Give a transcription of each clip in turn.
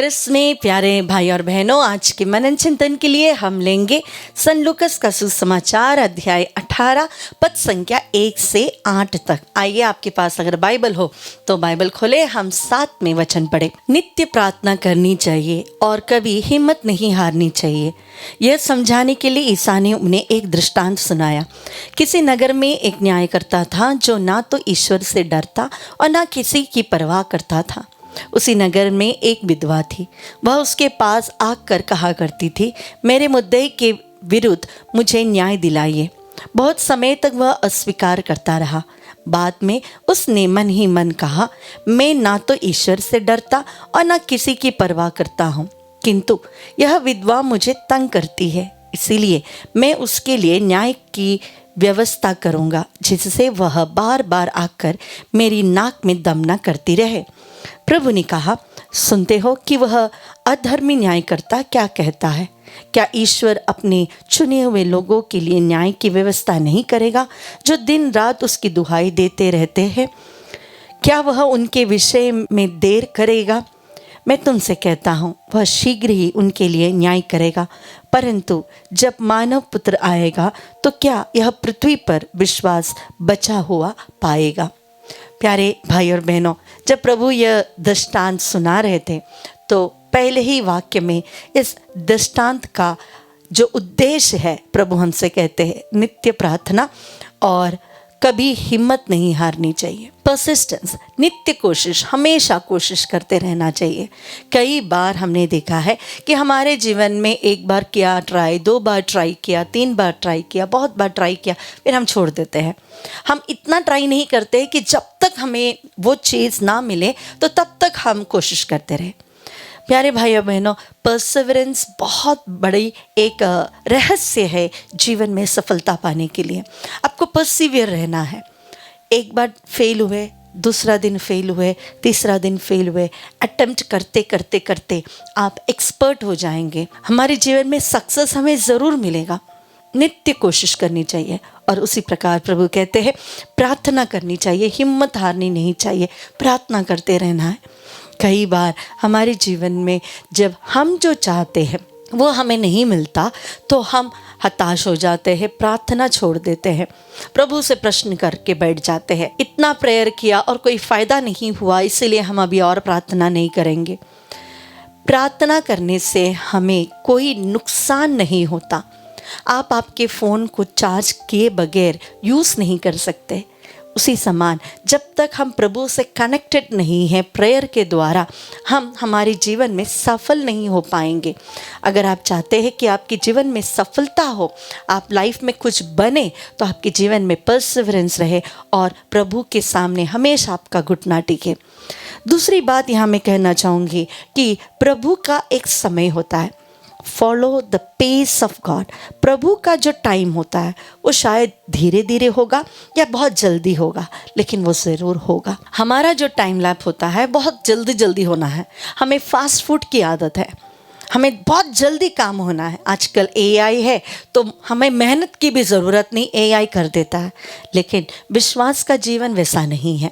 Chris में प्यारे भाई और बहनों, आज के मनन चिंतन के लिए हम लेंगे सन लूकस का सुसमाचार अध्याय 18 पद संख्या 1 से 8 तक। आइए, आपके पास अगर बाइबल हो तो बाइबल खोले, हम साथ में वचन पढ़े। नित्य प्रार्थना करनी चाहिए और कभी हिम्मत नहीं हारनी चाहिए। यह समझाने के लिए ईसा ने उन्हें एक दृष्टांत सुनाया। किसी नगर में एक न्यायकर्ता था जो ना तो ईश्वर से डरता और ना किसी की परवाह करता था। उसी नगर में एक विधवा थी। वह उसके पास आकर कहा करती थी, मेरे मुद्दे के विरुद्ध मुझे न्याय दिलाइए। बहुत समय तक वह अस्वीकार करता रहा। बाद में उसने मन ही मन कहा, मैं ना तो ईश्वर से डरता और ना किसी की परवाह करता हूँ, किंतु यह विधवा मुझे तंग करती है, इसीलिए मैं उसके लिए न्याय की व्यवस्था करूँगा, जिससे वह बार बार आकर मेरी नाक में दम न करती रहे। प्रभु ने कहा, सुनते हो कि वह अधर्मी न्यायकर्ता क्या कहता है? क्या ईश्वर अपने चुने हुए लोगों के लिए न्याय की व्यवस्था नहीं करेगा, जो दिन रात उसकी दुहाई देते रहते हैं? क्या वह उनके विषय में देर करेगा? मैं तुमसे कहता हूँ, वह शीघ्र ही उनके लिए न्याय करेगा। परंतु जब मानव पुत्र आएगा तो क्या यह पृथ्वी पर विश्वास बचा हुआ पाएगा? प्यारे भाई और बहनों, जब प्रभु यह दृष्टांत सुना रहे थे तो पहले ही वाक्य में इस दृष्टांत का जो उद्देश्य है, प्रभु हमसे कहते हैं नित्य प्रार्थना और कभी हिम्मत नहीं हारनी चाहिए। परसिस्टेंस, नित्य कोशिश, हमेशा कोशिश करते रहना चाहिए। कई बार हमने देखा है कि हमारे जीवन में एक बार किया ट्राई, 2 बार ट्राई किया, 3 बार ट्राई किया, बहुत बार ट्राई किया, फिर हम छोड़ देते हैं। हम इतना ट्राई नहीं करते कि जब तक हमें वो चीज़ ना मिले तो तब तक हम कोशिश करते रहे। प्यारे भाइयों बहनों, परसिवरेंस बहुत बड़ी एक रहस्य है जीवन में सफलता पाने के लिए। आपको परसिवियर रहना है। एक बार फेल हुए, दूसरा दिन फेल हुए, तीसरा दिन फेल हुए, अटेम्प्ट करते करते करते आप एक्सपर्ट हो जाएंगे। हमारे जीवन में सक्सेस हमें ज़रूर मिलेगा। नित्य कोशिश करनी चाहिए और उसी प्रकार प्रभु कहते हैं प्रार्थना करनी चाहिए, हिम्मत हारनी नहीं चाहिए, प्रार्थना करते रहना है। कई बार हमारे जीवन में जब हम जो चाहते हैं वो हमें नहीं मिलता तो हम हताश हो जाते हैं, प्रार्थना छोड़ देते हैं, प्रभु से प्रश्न करके बैठ जाते हैं, इतना प्रेयर किया और कोई फ़ायदा नहीं हुआ, इसीलिए हम अभी और प्रार्थना नहीं करेंगे। प्रार्थना करने से हमें कोई नुकसान नहीं होता। आप आपके फ़ोन को चार्ज किए बगैर यूज़ नहीं कर सकते। उसी समान जब तक हम प्रभु से कनेक्टेड नहीं हैं प्रेयर के द्वारा, हम हमारे जीवन में सफल नहीं हो पाएंगे। अगर आप चाहते हैं कि आपके जीवन में सफलता हो, आप लाइफ में कुछ बने, तो आपके जीवन में परसिवरेंस रहे और प्रभु के सामने हमेशा आपका घुटना टिके। दूसरी बात यहाँ मैं कहना चाहूँगी कि प्रभु का एक समय होता है। Follow the pace of God. प्रभु का जो टाइम होता है वो शायद धीरे धीरे होगा या बहुत जल्दी होगा, लेकिन वो ज़रूर होगा। हमारा जो टाइम लैप होता है बहुत जल्दी जल्दी होना है। हमें फास्ट फूड की आदत है, हमें बहुत जल्दी काम होना है। आजकल AI है तो हमें मेहनत की भी ज़रूरत नहीं, AI कर देता है। लेकिन विश्वास का जीवन वैसा नहीं है।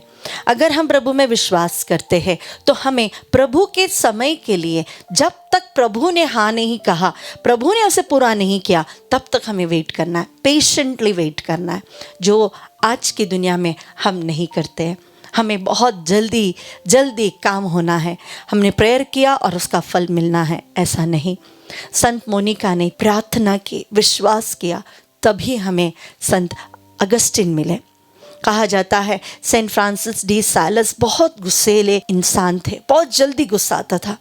अगर हम प्रभु में विश्वास करते हैं तो हमें प्रभु के समय के लिए, जब तक प्रभु ने हाँ नहीं कहा, प्रभु ने उसे पूरा नहीं किया, तब तक हमें वेट करना है, पेशेंटली वेट करना है, जो आज की दुनिया में हम नहीं करते हैं। हमें बहुत जल्दी जल्दी काम होना है, हमने प्रेयर किया और उसका फल मिलना है, ऐसा नहीं। संत मोनिका ने प्रार्थना की, विश्वास किया, तभी हमें संत अगस्टिन मिले। कहा जाता है सेंट फ्रांसिस डी सालस बहुत गुस्सेले इंसान थे, बहुत जल्दी गुस्सा आता था,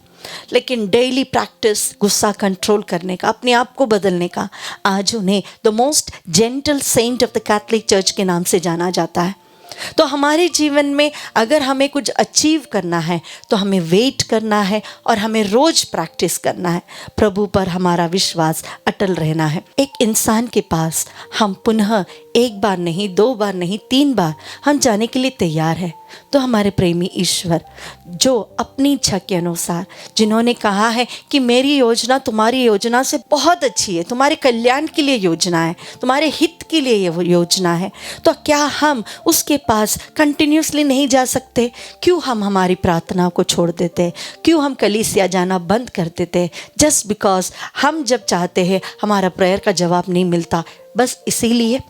लेकिन डेली प्रैक्टिस गुस्सा कंट्रोल करने का, अपने आप को बदलने का, आज उन्हें the most gentle saint of the Catholic church के नाम से जाना जाता है। तो हमारे जीवन में अगर हमें कुछ अचीव करना है तो हमें वेट करना है और हमें रोज प्रैक्टिस करना है। प्रभु पर हमारा विश्वास अटल रहना है। एक इंसान के पास हम पुनः 1 बार नहीं, 2 बार नहीं, 3 बार हम जाने के लिए तैयार है। तो हमारे प्रेमी ईश्वर जो अपनी इच्छा के अनुसार, जिन्होंने कहा है कि मेरी योजना तुम्हारी योजना से बहुत अच्छी है, तुम्हारे कल्याण के लिए योजना है, तुम्हारे हित के लिए ये योजना है, तो क्या हम उसके पास कंटिन्यूसली नहीं जा सकते? क्यों हम हमारी प्रार्थना को छोड़ देते हैं? क्यों हम कलीसिया जाना बंद कर देते हैं? जस्ट बिकॉज हम जब चाहते हैं हमारा प्रेयर का जवाब नहीं मिलता, बस इसीलिए।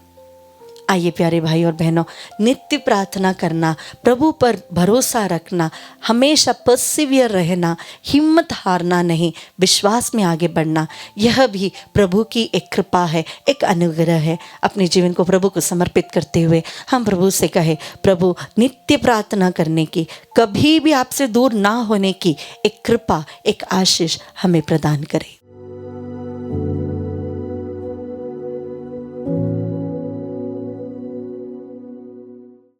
आइए प्यारे भाई और बहनों, नित्य प्रार्थना करना, प्रभु पर भरोसा रखना, हमेशा पर्सिवियर रहना, हिम्मत हारना नहीं, विश्वास में आगे बढ़ना, यह भी प्रभु की एक कृपा है, एक अनुग्रह है। अपने जीवन को प्रभु को समर्पित करते हुए हम प्रभु से कहे, प्रभु नित्य प्रार्थना करने की, कभी भी आपसे दूर ना होने की एक कृपा, एक आशीष हमें प्रदान करें।